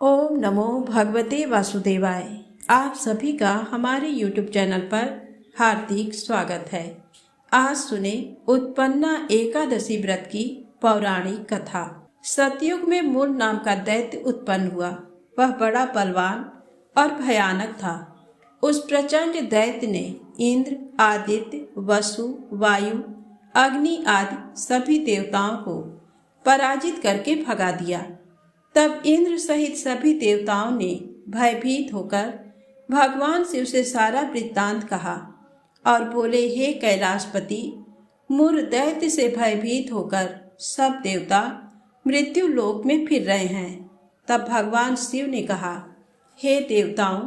ओम नमो भगवते वासुदेवाय। आप सभी का हमारे YouTube चैनल पर हार्दिक स्वागत है। आज सुने उत्पन्ना एकादशी व्रत की पौराणिक कथा। सतयुग में मूल नाम का दैत्य उत्पन्न हुआ। वह बड़ा बलवान और भयानक था। उस प्रचंड दैत्य ने इंद्र, आदित्य, वसु, वायु, अग्नि आदि सभी देवताओं को पराजित करके भगा दिया। तब इंद्र सहित सभी देवताओं ने भयभीत होकर भगवान शिव से सारा वृत्तांत कहा और बोले, हे कैलाशपति, मूर दैत्य से भयभीत होकर सब देवता मृत्यु लोक में फिर रहे हैं। तब भगवान शिव ने कहा, हे देवताओं,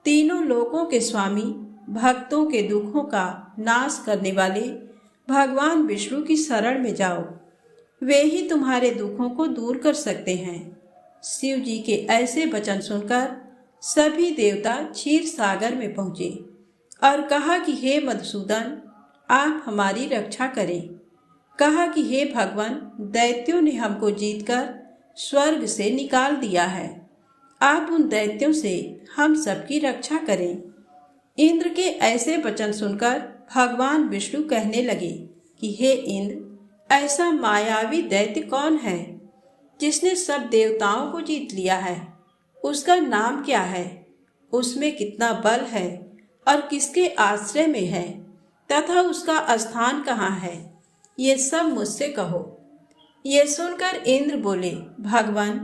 तीनों लोकों के स्वामी, भक्तों के दुखों का नाश करने वाले भगवान विष्णु की शरण में जाओ। वे ही तुम्हारे दुखों को दूर कर सकते हैं। शिव जी के ऐसे वचन सुनकर सभी देवता क्षीर सागर में पहुंचे और कहा कि हे मधुसूदन, आप हमारी रक्षा करें। कहा कि हे भगवान, दैत्यों ने हमको जीतकर स्वर्ग से निकाल दिया है। आप उन दैत्यों से हम सबकी रक्षा करें। इंद्र के ऐसे वचन सुनकर भगवान विष्णु कहने लगे कि हे इंद्र, ऐसा मायावी दैत्य कौन है जिसने सब देवताओं को जीत लिया है? उसका नाम क्या है? उसमें कितना बल है और किसके आश्रय में है तथा उसका स्थान कहाँ है? ये सब मुझसे कहो। ये सुनकर इंद्र बोले, भगवान,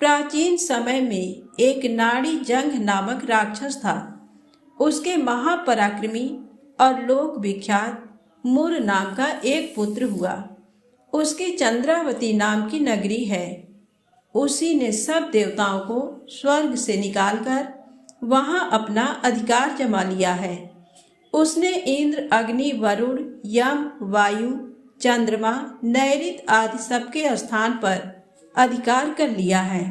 प्राचीन समय में एक नाड़ी जंघ नामक राक्षस था। उसके महापराक्रमी और लोक विख्यात मूर नाम का एक पुत्र हुआ। उसकी चंद्रावती नाम की नगरी है। उसी ने सब देवताओं को स्वर्ग से निकालकर वहां अपना अधिकार जमा लिया है। उसने इंद्र, अग्नि, वरुण, यम, वायु, चंद्रमा, नैऋत आदि सबके स्थान पर अधिकार कर लिया है।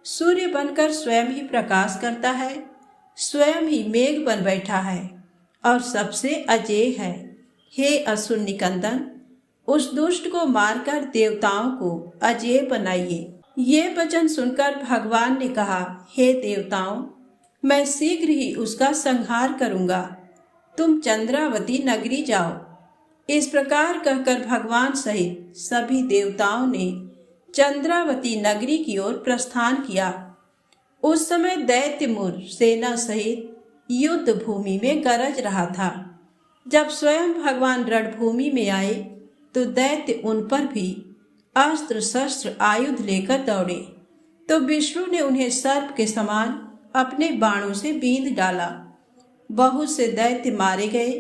सूर्य बनकर स्वयं ही प्रकाश करता है, स्वयं ही मेघ बन बैठा है और सबसे अजेय है। हे असुर निकंदन, उस दुष्ट को मारकर देवताओं को अजेय बनाइए। ये वचन सुनकर भगवान ने कहा, हे देवताओं, मैं शीघ्र ही उसका संहार करूंगा। तुम चंद्रावती नगरी जाओ। इस प्रकार कहकर भगवान सहित सभी देवताओं ने चंद्रावती नगरी की ओर प्रस्थान किया। उस समय दैत्य मूर सेना सहित युद्ध भूमि में गरज रहा था। जब स्वयं भगवान रणभूमि में आए तो दैत्य उन पर भी अस्त्र शस्त्र आयुध लेकर दौड़े। तो विष्णु ने उन्हें सर्प के समान अपने बाणों से बींध डाला। बहुत से दैत्य मारे गए,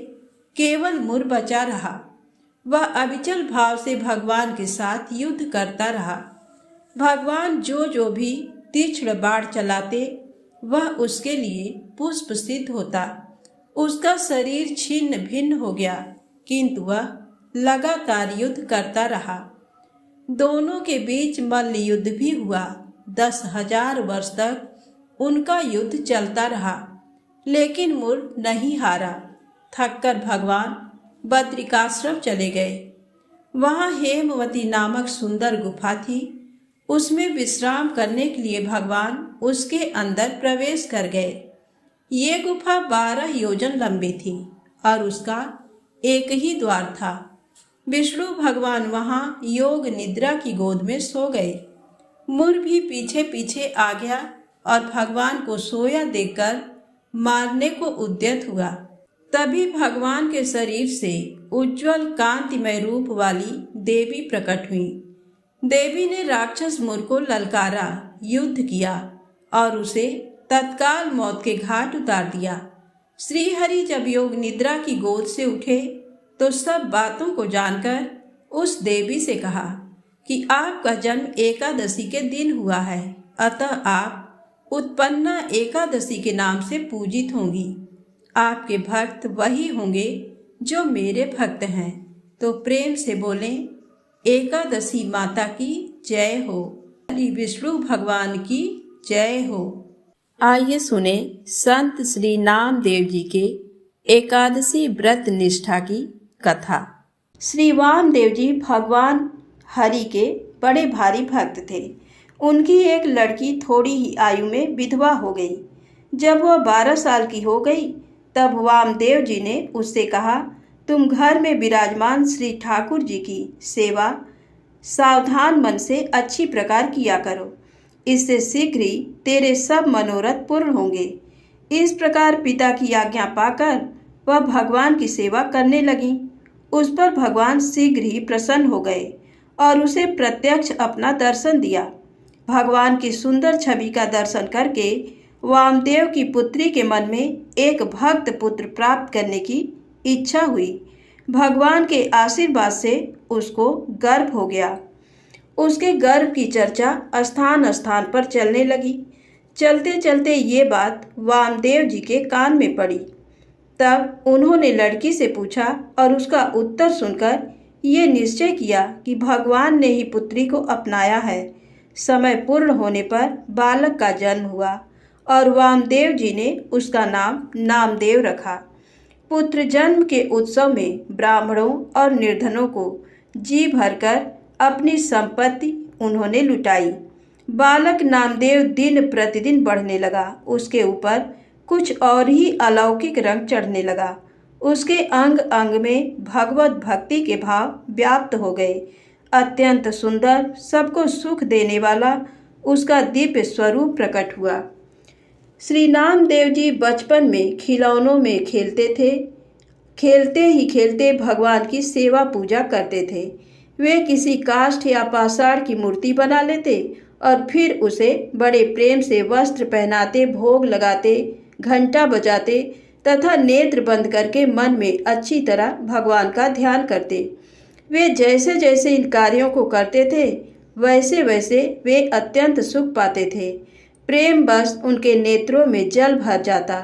केवल मूर बचा रहा। वह अविचल भाव से भगवान के साथ युद्ध करता रहा। भगवान जो भी तीक्ष्ण बाण चलाते, वह उसके लिए पुष्प सिद्ध होता। उसका शरीर छिन्न भिन्न हो गया, किंतु वह लगातार युद्ध करता रहा। दोनों के बीच मल्ल युद्ध भी हुआ। 10,000 वर्ष तक उनका युद्ध चलता रहा, लेकिन मूर नहीं हारा। थककर भगवान बद्रिकाश्रम चले गए। वहां हेमवती नामक सुंदर गुफा थी। उसमें विश्राम करने के लिए भगवान उसके अंदर प्रवेश कर गए। ये गुफा 12 योजन लंबी थी और उसका एक ही द्वार था। विष्णु भगवान वहां योग निद्रा की गोद में सो गए। मूर भी पीछे पीछे आ गया और भगवान को सोया देखकर मारने को उद्यत हुआ। तभी भगवान के शरीर से उज्जवल कांतिमय रूप वाली देवी प्रकट हुई। देवी ने राक्षस मूर को ललकारा, युद्ध किया और उसे तत्काल मौत के घाट उतार दिया। श्रीहरि जब योग निद्रा की गोद से उठे तो सब बातों को जानकर उस देवी से कहा कि आपका जन्म एकादशी के दिन हुआ है, अतः आप उत्पन्ना एकादशी के नाम से पूजित होंगी। आपके भक्त वही होंगे जो मेरे भक्त हैं। तो प्रेम से बोलें, एकादशी माता की जय हो, श्री विष्णु भगवान की जय हो। आइए सुने संत श्री नामदेव जी के एकादशी व्रत निष्ठा की कथा। श्री वामदेव जी भगवान हरि के बड़े भारी भक्त थे। उनकी एक लड़की थोड़ी ही आयु में विधवा हो गई। जब वह 12 साल की हो गई तब वामदेव जी ने उससे कहा, तुम घर में विराजमान श्री ठाकुर जी की सेवा सावधान मन से अच्छी प्रकार किया करो। इससे शीघ्र ही तेरे सब मनोरथ पूर्ण होंगे। इस प्रकार पिता की आज्ञा पाकर वह भगवान की सेवा करने लगी। उस पर भगवान शीघ्र ही प्रसन्न हो गए और उसे प्रत्यक्ष अपना दर्शन दिया। भगवान की सुंदर छवि का दर्शन करके वामदेव की पुत्री के मन में एक भक्त पुत्र प्राप्त करने की इच्छा हुई। भगवान के आशीर्वाद से उसको गर्भ हो गया। उसके गर्भ की चर्चा स्थान स्थान पर चलने लगी। चलते चलते ये बात वामदेव जी के कान में पड़ी। तब उन्होंने लड़की से पूछा और उसका उत्तर सुनकर ये निश्चय किया कि भगवान ने ही पुत्री को अपनाया है। समय पूर्ण होने पर बालक का जन्म हुआ और वामदेव जी ने उसका नाम नामदेव रखा। पुत्र जन्म के उत्सव में ब्राह्मणों और निर्धनों को जी भरकर अपनी संपत्ति उन्होंने लुटाई। बालक नामदेव दिन प्रतिदिन बढ़ने लगा। उसके ऊपर कुछ और ही अलौकिक रंग चढ़ने लगा। उसके अंग अंग में भगवत भक्ति के भाव व्याप्त हो गए। अत्यंत सुंदर, सबको सुख देने वाला उसका दिव्य स्वरूप प्रकट हुआ। श्री नामदेव जी बचपन में खिलौनों में खेलते थे। खेलते ही खेलते भगवान की सेवा पूजा करते थे। वे किसी काष्ठ या पाषाण की मूर्ति बना लेते और फिर उसे बड़े प्रेम से वस्त्र पहनाते, भोग लगाते, घंटा बजाते तथा नेत्र बंद करके मन में अच्छी तरह भगवान का ध्यान करते। वे जैसे जैसे इन कार्यों को करते थे वैसे वैसे वे अत्यंत सुख पाते थे। प्रेम बस उनके नेत्रों में जल भर जाता।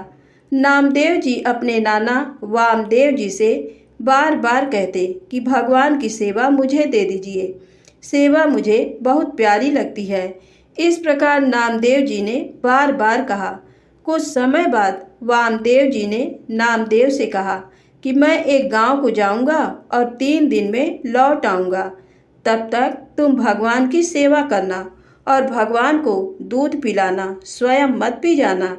नामदेव जी अपने नाना वामदेव जी से बार बार कहते कि भगवान की सेवा मुझे दे दीजिए, सेवा मुझे बहुत प्यारी लगती है। इस प्रकार नामदेव जी ने बार बार कहा। कुछ समय बाद वामदेव जी ने नामदेव से कहा कि मैं एक गांव को जाऊंगा और 3 दिन में लौट आऊंगा। तब तक तुम भगवान की सेवा करना और भगवान को दूध पिलाना, स्वयं मत पी जाना।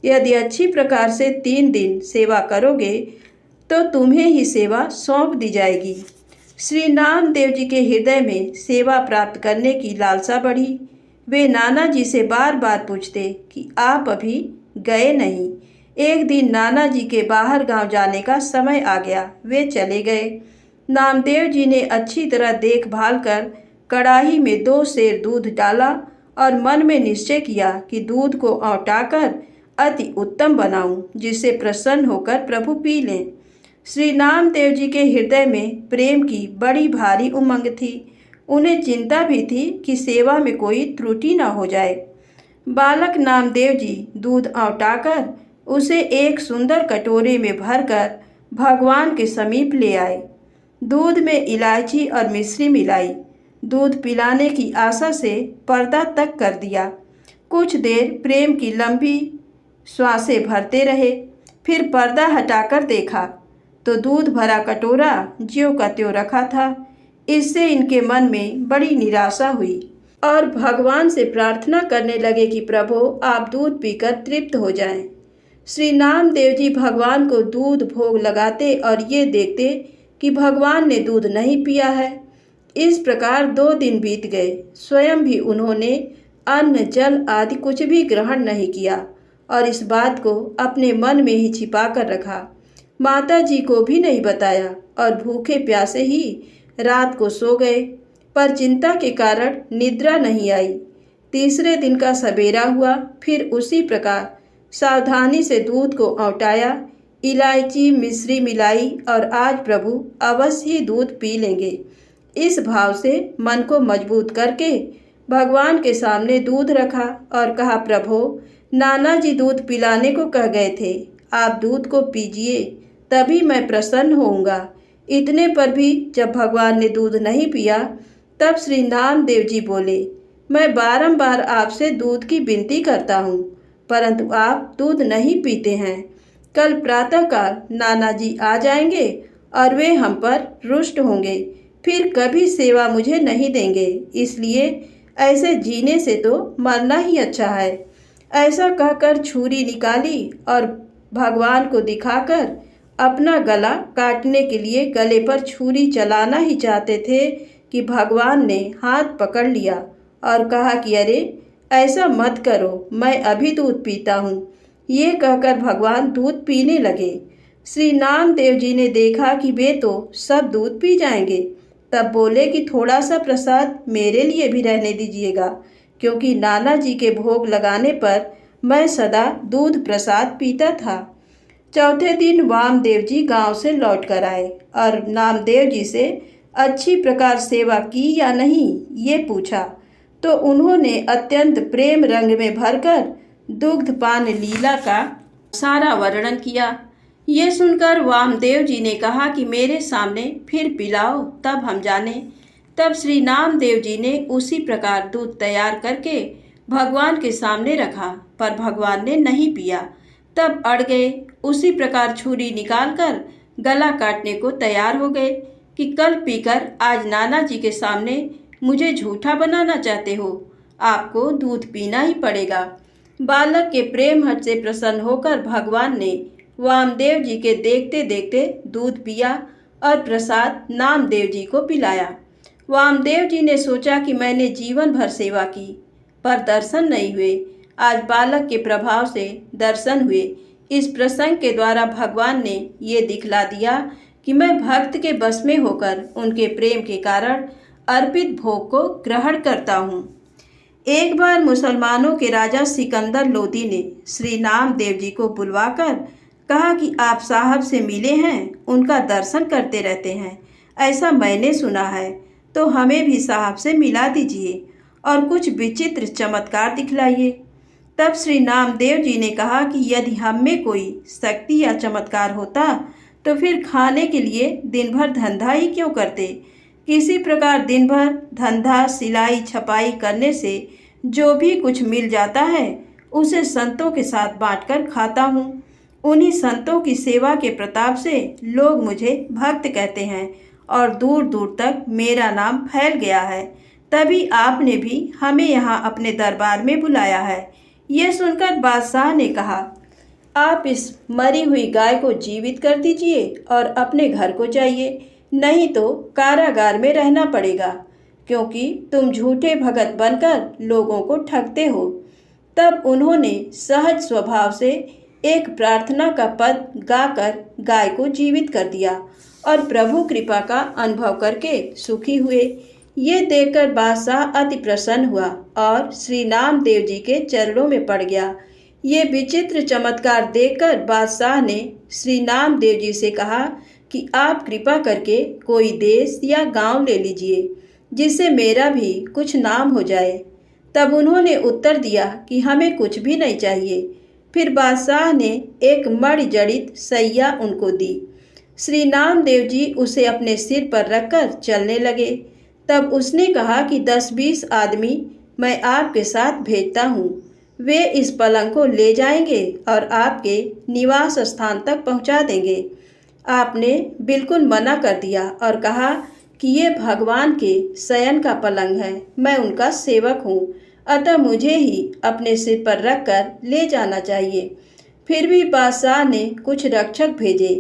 यदि अच्छी प्रकार से 3 दिन सेवा करोगे तो तुम्हें ही सेवा सौंप दी जाएगी। श्री नामदेव जी के हृदय में सेवा प्राप्त करने की लालसा बढ़ी। वे नाना जी से बार बार पूछते कि आप अभी गए नहीं। एक दिन नाना जी के बाहर गांव जाने का समय आ गया। वे चले गए। नामदेव जी ने अच्छी तरह देखभाल कर कड़ाही में 2 सेर दूध डाला और मन में निश्चय किया कि दूध को औटाकर अति उत्तम बनाऊं, जिससे प्रसन्न होकर प्रभु पी लें। श्री नामदेव जी के हृदय में प्रेम की बड़ी भारी उमंग थी। उन्हें चिंता भी थी कि सेवा में कोई त्रुटि न हो जाए। बालक नामदेव जी दूध औटाकर उसे एक सुंदर कटोरे में भरकर भगवान के समीप ले आए। दूध में इलायची और मिश्री मिलाई। दूध पिलाने की आशा से पर्दा तक कर दिया। कुछ देर प्रेम की लंबी श्वासें भरते रहे। फिर पर्दा हटाकर देखा तो दूध भरा कटोरा ज्यों का त्यों रखा था। इससे इनके मन में बड़ी निराशा हुई और भगवान से प्रार्थना करने लगे कि प्रभु आप दूध पीकर तृप्त हो जाएं। श्री नामदेव जी भगवान को दूध भोग लगाते और ये देखते कि भगवान ने दूध नहीं पिया है। इस प्रकार 2 दिन बीत गए। स्वयं भी उन्होंने अन्न जल आदि कुछ भी ग्रहण नहीं किया और इस बात को अपने मन में ही छिपा कर रखा। माता जी को भी नहीं बताया और भूखे प्यासे ही रात को सो गए, पर चिंता के कारण निद्रा नहीं आई। तीसरे दिन का सवेरा हुआ। फिर उसी प्रकार सावधानी से दूध को औटाया, इलायची मिश्री मिलाई और आज प्रभु अवश्य ही दूध पी लेंगे। इस भाव से मन को मजबूत करके भगवान के सामने दूध रखा और कहा, प्रभु नाना जी दूध पिलाने को कह गए थे, आप दूध को पीजिए तभी मैं प्रसन्न होऊंगा। इतने पर भी जब भगवान ने दूध नहीं पिया तब श्री नामदेव जी बोले, मैं बारंबार आपसे दूध की विनती करता हूँ परंतु आप दूध नहीं पीते हैं। कल प्रातःकाल नाना जी आ जाएंगे और वे हम पर रुष्ट होंगे, फिर कभी सेवा मुझे नहीं देंगे। इसलिए ऐसे जीने से तो मरना ही अच्छा है। ऐसा कहकर छुरी निकाली और भगवान को दिखाकर अपना गला काटने के लिए गले पर छुरी चलाना ही चाहते थे कि भगवान ने हाथ पकड़ लिया और कहा कि अरे ऐसा मत करो, मैं अभी दूध पीता हूँ। ये कहकर भगवान दूध पीने लगे। श्री नामदेव जी ने देखा कि वे तो सब दूध पी जाएंगे, तब बोले कि थोड़ा सा प्रसाद मेरे लिए भी रहने दीजिएगा, क्योंकि नाना जी के भोग लगाने पर मैं सदा दूध प्रसाद पीता था। चौथे दिन वामदेव जी गांव से लौट कर आए और नामदेव जी से अच्छी प्रकार सेवा की या नहीं ये पूछा, तो उन्होंने अत्यंत प्रेम रंग में भरकर दुग्धपान लीला का सारा वर्णन किया। ये सुनकर वामदेव जी ने कहा कि मेरे सामने फिर पिलाओ, तब हम जाने। तब श्री नामदेव जी ने उसी प्रकार दूध तैयार करके भगवान के सामने रखा, पर भगवान ने नहीं पिया। तब अड़ गए। उसी प्रकार छुरी निकालकर गला काटने को तैयार हो गए कि कल पीकर आज नाना जी के सामने मुझे झूठा बनाना चाहते हो, आपको दूध पीना ही पड़ेगा। बालक के प्रेम हट से प्रसन्न होकर भगवान ने वामदेव जी के देखते देखते दूध पिया और प्रसाद नामदेव जी को पिलाया। वामदेव जी ने सोचा कि मैंने जीवन भर सेवा की, पर दर्शन नहीं हुए। आज बालक के प्रभाव से दर्शन हुए। इस प्रसंग के द्वारा भगवान ने ये दिखला दिया कि मैं भक्त के बस में होकर उनके प्रेम के कारण अर्पित भोग को ग्रहण करता हूँ। एक बार मुसलमानों के राजा सिकंदर लोदी ने श्री नामदेव जी को बुलवाकर कहा कि आप साहब से मिले हैं, उनका दर्शन करते रहते हैं, ऐसा मैंने सुना है, तो हमें भी साहब से मिला दीजिए और कुछ विचित्र चमत्कार दिखलाइए। तब श्री नामदेव जी ने कहा कि यदि हम में कोई शक्ति या चमत्कार होता तो फिर खाने के लिए दिन भर धंधा ही क्यों करते। किसी प्रकार दिन भर धंधा सिलाई छपाई करने से जो भी कुछ मिल जाता है उसे संतों के साथ बांटकर खाता हूँ। उन्हीं संतों की सेवा के प्रताप से लोग मुझे भक्त कहते हैं और दूर दूर तक मेरा नाम फैल गया है। तभी आपने भी हमें यहाँ अपने दरबार में बुलाया है। ये सुनकर बादशाह ने कहा, आप इस मरी हुई गाय को जीवित कर दीजिए और अपने घर को जाइए, नहीं तो कारागार में रहना पड़ेगा, क्योंकि तुम झूठे भगत बनकर लोगों को ठगते हो। तब उन्होंने सहज स्वभाव से एक प्रार्थना का पद गाकर गाय को जीवित कर दिया और प्रभु कृपा का अनुभव करके सुखी हुए। ये देखकर बादशाह अति प्रसन्न हुआ और श्री नामदेव जी के चरणों में पड़ गया। ये विचित्र चमत्कार देखकर बादशाह ने श्री नामदेव जी से कहा कि आप कृपा करके कोई देश या गांव ले लीजिए, जिससे मेरा भी कुछ नाम हो जाए। तब उन्होंने उत्तर दिया कि हमें कुछ भी नहीं चाहिए। फिर बादशाह ने एक मणि जड़ित सैया उनको दी। श्री नामदेव जी उसे अपने सिर पर रखकर चलने लगे। तब उसने कहा कि 10-20 आदमी मैं आपके साथ भेजता हूँ, वे इस पलंग को ले जाएंगे और आपके निवास स्थान तक पहुँचा देंगे। आपने बिल्कुल मना कर दिया और कहा कि ये भगवान के शयन का पलंग है, मैं उनका सेवक हूँ, अतः मुझे ही अपने सिर पर रखकर ले जाना चाहिए। फिर भी बादशाह ने कुछ रक्षक भेजे।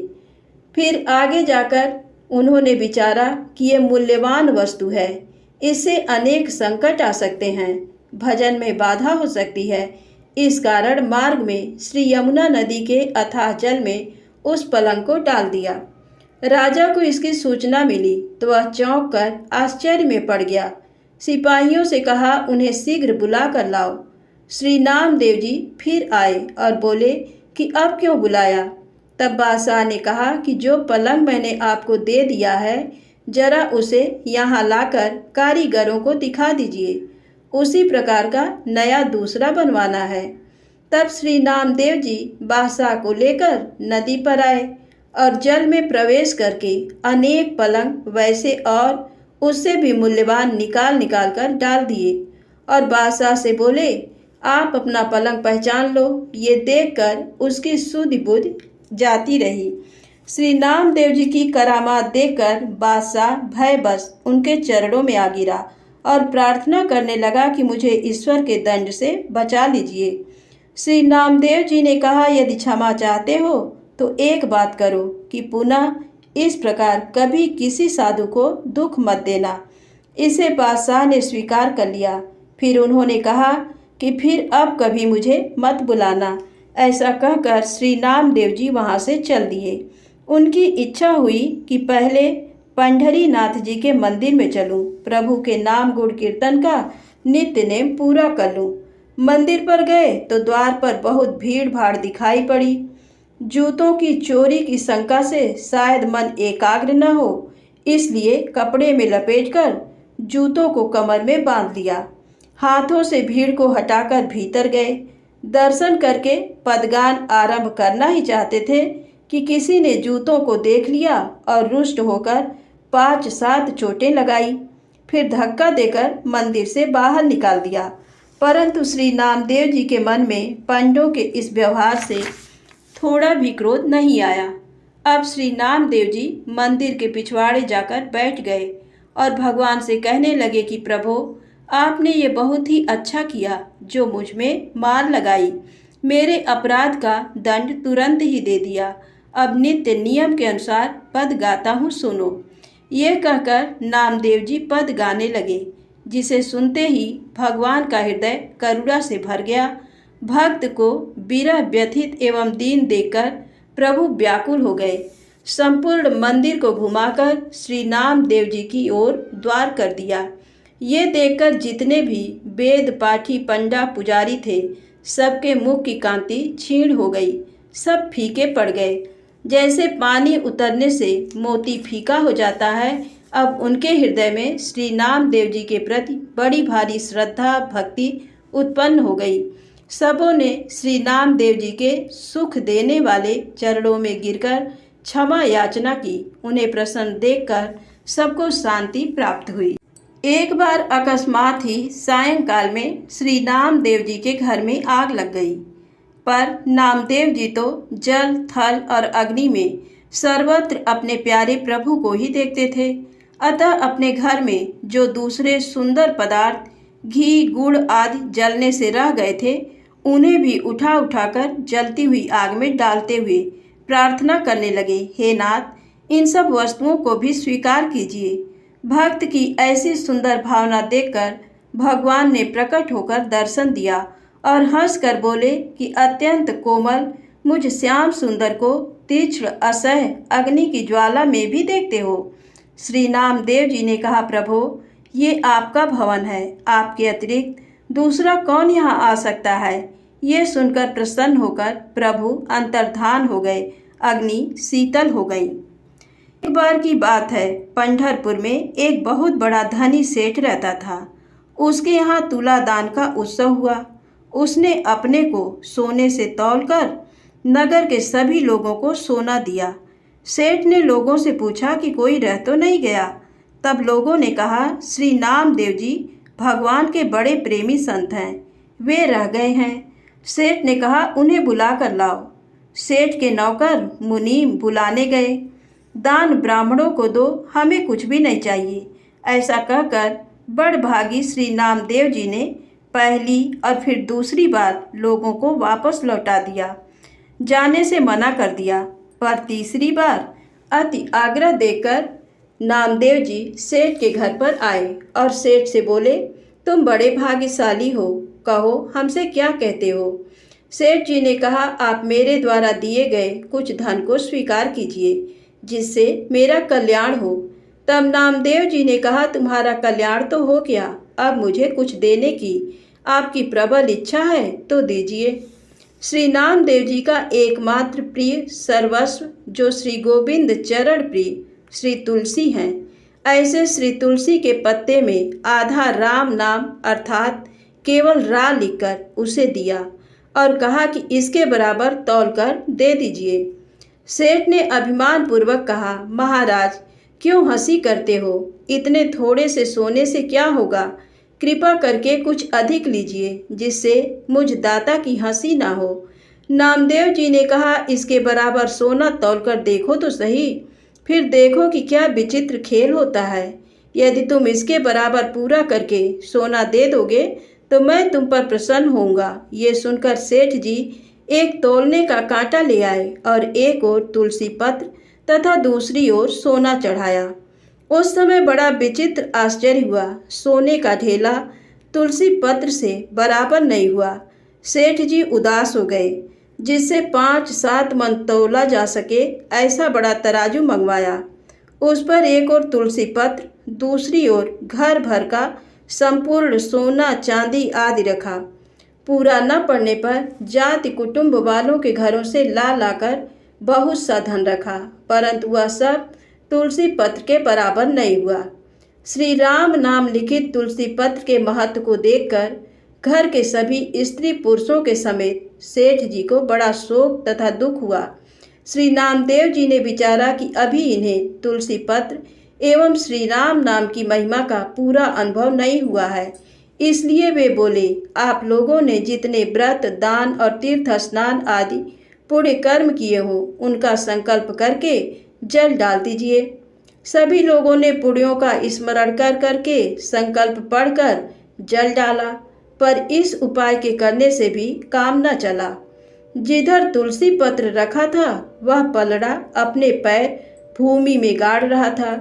फिर आगे जाकर उन्होंने विचारा कि ये मूल्यवान वस्तु है, इससे अनेक संकट आ सकते हैं, भजन में बाधा हो सकती है। इस कारण मार्ग में श्री यमुना नदी के अथाह जल में उस पलंग को डाल दिया। राजा को इसकी सूचना मिली तो वह चौंक कर आश्चर्य में पड़ गया। सिपाहियों से कहा उन्हें शीघ्र बुला कर लाओ। श्री नामदेव जी फिर आए और बोले कि अब क्यों बुलाया। तब बादशाह ने कहा कि जो पलंग मैंने आपको दे दिया है, जरा उसे यहाँ लाकर कारीगरों को दिखा दीजिए, उसी प्रकार का नया दूसरा बनवाना है। तब श्री नामदेव जी बादशाह को लेकर नदी पर आए और जल में प्रवेश करके अनेक पलंग वैसे और उससे भी मूल्यवान निकाल कर डाल दिए और बादशाह से बोले, आप अपना पलंग पहचान लो। ये देखकर उसकी सुधि बुद्धि जाती रही। श्री नामदेव जी की करामात देखकर बादशाह भयबश उनके चरणों में आ गिरा और प्रार्थना करने लगा कि मुझे ईश्वर के दंड से बचा लीजिए। श्री नामदेव जी ने कहा, यदि क्षमा चाहते हो तो एक बात करो कि पुनः इस प्रकार कभी किसी साधु को दुख मत देना। इसे बादशाह ने स्वीकार कर लिया। फिर उन्होंने कहा कि फिर अब कभी मुझे मत बुलाना। ऐसा कहकर श्री नामदेव जी वहाँ से चल दिए। उनकी इच्छा हुई कि पहले पंढरीनाथ जी के मंदिर में चलूं, प्रभु के नाम गुण कीर्तन का नित्य नेम पूरा कर लूं। मंदिर पर गए तो द्वार पर बहुत भीड़ भाड़ दिखाई पड़ी। जूतों की चोरी की शंका से शायद मन एकाग्र न हो, इसलिए कपड़े में लपेटकर जूतों को कमर में बांध लिया। हाथों से भीड़ को हटाकर भीतर गए। दर्शन करके पदगान आरंभ करना ही चाहते थे कि किसी ने जूतों को देख लिया और रुष्ट होकर 5-7 चोटें लगाई। फिर धक्का देकर मंदिर से बाहर निकाल दिया। परंतु श्री नामदेव जी के मन में पंडों के इस व्यवहार से थोड़ा भी क्रोध नहीं आया। अब श्री नामदेव जी मंदिर के पिछवाड़े जाकर बैठ गए और भगवान से कहने लगे कि प्रभु, आपने ये बहुत ही अच्छा किया जो मुझ में मार लगाई। मेरे अपराध का दंड तुरंत ही दे दिया। अब नित्य नियम के अनुसार पद गाता हूँ, सुनो। ये कहकर नामदेव जी पद गाने लगे, जिसे सुनते ही भगवान का हृदय करुणा से भर गया। भक्त को विरह व्यथित एवं दीन देखकर प्रभु व्याकुल हो गए। संपूर्ण मंदिर को घुमाकर श्री नामदेव जी की ओर द्वार कर दिया। ये देखकर जितने भी वेद पाठी पंडा पुजारी थे, सबके मुख की कांति क्षीण हो गई। सब फीके पड़ गए। जैसे पानी उतरने से मोती फीका हो जाता है, अब उनके हृदय में श्री नामदेव जी के प्रति बड़ी भारी श्रद्धा भक्ति उत्पन्न हो गई। सबों ने श्री नामदेव जी के सुख देने वाले चरणों में गिरकर क्षमा याचना की। उन्हें प्रसन्न देखकर सबको शांति प्राप्त हुई। एक बार अकस्मात ही सायंकाल में श्री नामदेव जी के घर में आग लग गई। पर नामदेव जी तो जल, थल और अग्नि में सर्वत्र अपने प्यारे प्रभु को ही देखते थे। अतः अपने घर में जो दूसरे सुंदर पदार्थ घी, गुड़ आदि जलने से रह गए थे, उन्हें भी उठा उठाकर जलती हुई आग में डालते हुए प्रार्थना करने लगे, हे नाथ, इन सब वस्तुओं को भी स्वीकार कीजिए। भक्त की ऐसी सुंदर भावना देखकर भगवान ने प्रकट होकर दर्शन दिया और हंसकर बोले कि अत्यंत कोमल मुझ श्याम सुंदर को तीक्ष्ण असह्य अग्नि की ज्वाला में भी देखते हो। श्री नामदेव जी ने कहा, प्रभु, ये आपका भवन है, आपके अतिरिक्त दूसरा कौन यहाँ आ सकता है। ये सुनकर प्रसन्न होकर प्रभु अंतर्धान हो गए। अग्नि शीतल हो गई। एक बार की बात है, पंढरपुर में एक बहुत बड़ा धनी सेठ रहता था। उसके यहाँ तुलादान का उत्सव हुआ। उसने अपने को सोने से तौलकर नगर के सभी लोगों को सोना दिया। सेठ ने लोगों से पूछा कि कोई रह तो नहीं गया। तब लोगों ने कहा, श्री नामदेव जी भगवान के बड़े प्रेमी संत हैं, वे रह गए हैं। सेठ ने कहा, उन्हें बुला कर लाओ। सेठ के नौकर मुनीम बुलाने गए। दान ब्राह्मणों को दो, हमें कुछ भी नहीं चाहिए। ऐसा कहकर बड़भागी श्री नामदेव जी ने पहली और फिर दूसरी बार लोगों को वापस लौटा दिया, जाने से मना कर दिया। पर तीसरी बार अति आग्रह देकर नामदेव जी सेठ के घर पर आए और सेठ से बोले, तुम बड़े भाग्यशाली हो, कहो हमसे क्या कहते हो। सेठ जी ने कहा, आप मेरे द्वारा दिए गए कुछ धन को स्वीकार कीजिए, जिससे मेरा कल्याण हो। तब नामदेव जी ने कहा, तुम्हारा कल्याण तो हो गया, अब मुझे कुछ देने की आपकी प्रबल इच्छा है तो दीजिए। श्री नामदेव जी का एकमात्र प्रिय सर्वस्व जो श्री गोविंद चरण प्रिय श्री तुलसी हैं, ऐसे श्री तुलसी के पत्ते में आधा राम नाम अर्थात केवल रा लिखकर उसे दिया और कहा कि इसके बराबर तौलकर दे दीजिए। सेठ ने अभिमान पूर्वक कहा, महाराज क्यों हंसी करते हो, इतने थोड़े से सोने से क्या होगा, कृपा करके कुछ अधिक लीजिए जिससे मुझ दाता की हंसी ना हो। नामदेव जी ने कहा, इसके बराबर सोना तौलकर देखो तो सही, फिर देखो कि क्या विचित्र खेल होता है। यदि तुम इसके बराबर पूरा करके सोना दे दोगे तो मैं तुम पर प्रसन्न होऊंगा। ये सुनकर सेठ जी एक तौलने का कांटा ले आए और एक ओर तुलसी पत्र तथा दूसरी ओर सोना चढ़ाया। उस समय बड़ा विचित्र आश्चर्य हुआ। सोने का ढेला तुलसी पत्र से बराबर नहीं हुआ। सेठ जी उदास हो गए। जिससे 5-7 मन तौला जा सके ऐसा बड़ा तराजू मंगवाया। उस पर एक ओर तुलसी पत्र, दूसरी ओर घर भर का संपूर्ण सोना चांदी आदि रखा। पूरा न पड़ने पर जाति कुटुंब वालों के घरों से ला लाकर बहुत सा धन रखा, परंतु वह सब तुलसी पत्र के बराबर नहीं हुआ। श्री राम नाम लिखित तुलसी पत्र के महत्व को देखकर घर के सभी स्त्री पुरुषों के समेत सेठ जी को बड़ा शोक तथा दुख हुआ। श्री नामदेव जी ने विचारा कि अभी इन्हें तुलसी पत्र एवं श्री राम नाम की महिमा का पूरा अनुभव नहीं हुआ है। इसलिए वे बोले, आप लोगों ने जितने व्रत, दान और तीर्थ स्नान आदि पुण्य कर्म किए हो उनका संकल्प करके जल डाल दीजिए। सभी लोगों ने पुण्यों का स्मरण कर करके संकल्प पढ़कर जल डाला, पर इस उपाय के करने से भी काम न चला। जिधर तुलसी पत्र रखा था वह पलड़ा अपने पैर भूमि में गाड़ रहा था।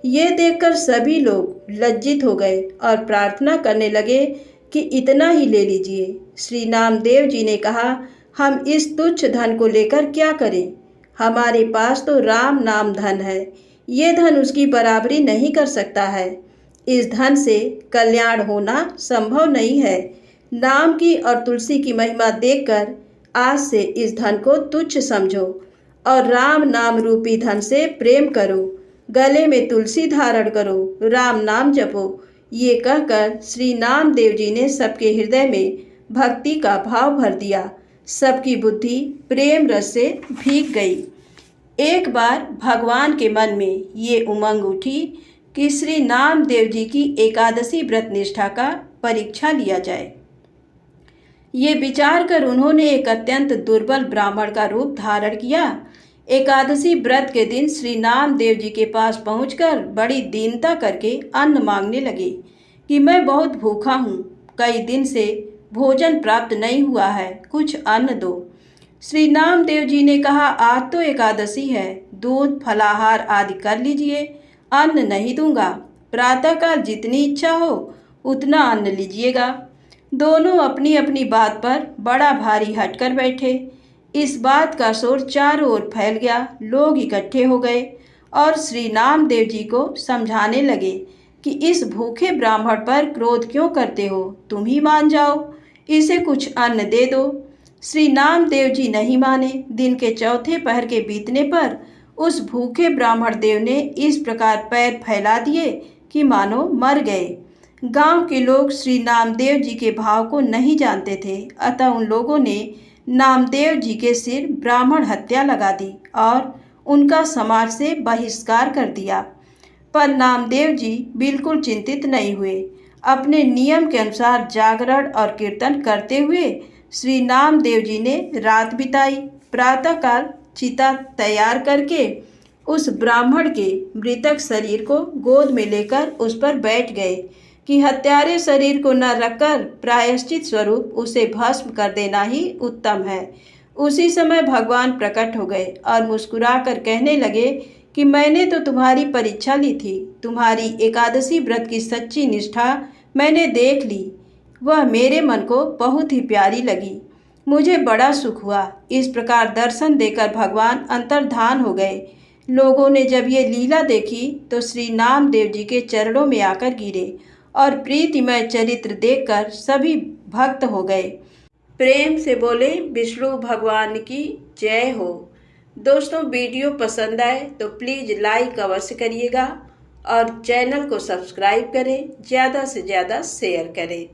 ये देखकर सभी लोग लज्जित हो गए और प्रार्थना करने लगे कि इतना ही ले लीजिए। श्री नामदेव जी ने कहा, हम इस तुच्छ धन को लेकर क्या करें? हमारे पास तो राम नाम धन है, ये धन उसकी बराबरी नहीं कर सकता है। इस धन से कल्याण होना संभव नहीं है। नाम की और तुलसी की महिमा देखकर आज से इस धन को तुच्छ समझो और राम नाम रूपी धन से प्रेम करो। गले में तुलसी धारण करो, राम नाम जपो। ये कहकर श्री नामदेव जी ने सबके हृदय में भक्ति का भाव भर दिया। सबकी बुद्धि प्रेम रस से भीग गई। एक बार भगवान के मन में ये उमंग उठी कि श्री नामदेव जी की एकादशी व्रत निष्ठा का परीक्षा लिया जाए। ये विचार कर उन्होंने एक अत्यंत दुर्बल ब्राह्मण का रूप धारण किया। एकादशी व्रत के दिन श्री नामदेव जी के पास पहुंचकर बड़ी दीनता करके अन्न मांगने लगे कि मैं बहुत भूखा हूँ, कई दिन से भोजन प्राप्त नहीं हुआ है, कुछ अन्न दो। श्री नामदेव जी ने कहा, आज तो एकादशी है, दूध फलाहार आदि कर लीजिए, अन्न नहीं दूंगा। प्रातःकाल जितनी इच्छा हो उतना अन्न लीजिएगा। दोनों अपनी अपनी बात पर बड़ा भारी हटकर बैठे। इस बात का शोर चारों ओर फैल गया। लोग इकट्ठे हो गए और श्री नामदेव जी को समझाने लगे कि इस भूखे ब्राह्मण पर क्रोध क्यों करते हो, तुम ही मान जाओ, इसे कुछ अन्न दे दो। श्री नामदेव जी नहीं माने। दिन के चौथे पहर के बीतने पर उस भूखे ब्राह्मण देव ने इस प्रकार पैर फैला दिए कि मानो मर गए। गांव के लोग श्री नामदेव जी के भाव को नहीं जानते थे, अतः उन लोगों ने नामदेव जी के सिर ब्राह्मण हत्या लगा दी और उनका समाज से बहिष्कार कर दिया। पर नामदेव जी बिल्कुल चिंतित नहीं हुए। अपने नियम के अनुसार जागरण और कीर्तन करते हुए श्री नामदेव जी ने रात बिताई। प्रातःकाल चिता तैयार करके उस ब्राह्मण के मृतक शरीर को गोद में लेकर उस पर बैठ गए कि हत्यारे शरीर को न रखकर प्रायश्चित स्वरूप उसे भस्म कर देना ही उत्तम है। उसी समय भगवान प्रकट हो गए और मुस्कुराकर कहने लगे कि मैंने तो तुम्हारी परीक्षा ली थी, तुम्हारी एकादशी व्रत की सच्ची निष्ठा मैंने देख ली, वह मेरे मन को बहुत ही प्यारी लगी, मुझे बड़ा सुख हुआ। इस प्रकार दर्शन देकर भगवान अंतर्धान हो गए। लोगों ने जब ये लीला देखी तो श्री नामदेव जी के चरणों में आकर गिरे और प्रीतिमय चरित्र देखकर सभी भक्त हो गए। प्रेम से बोले विष्णु भगवान की जय हो। दोस्तों, वीडियो पसंद आए तो प्लीज़ लाइक अवश्य करिएगा और चैनल को सब्सक्राइब करें, ज़्यादा से ज़्यादा शेयर करें।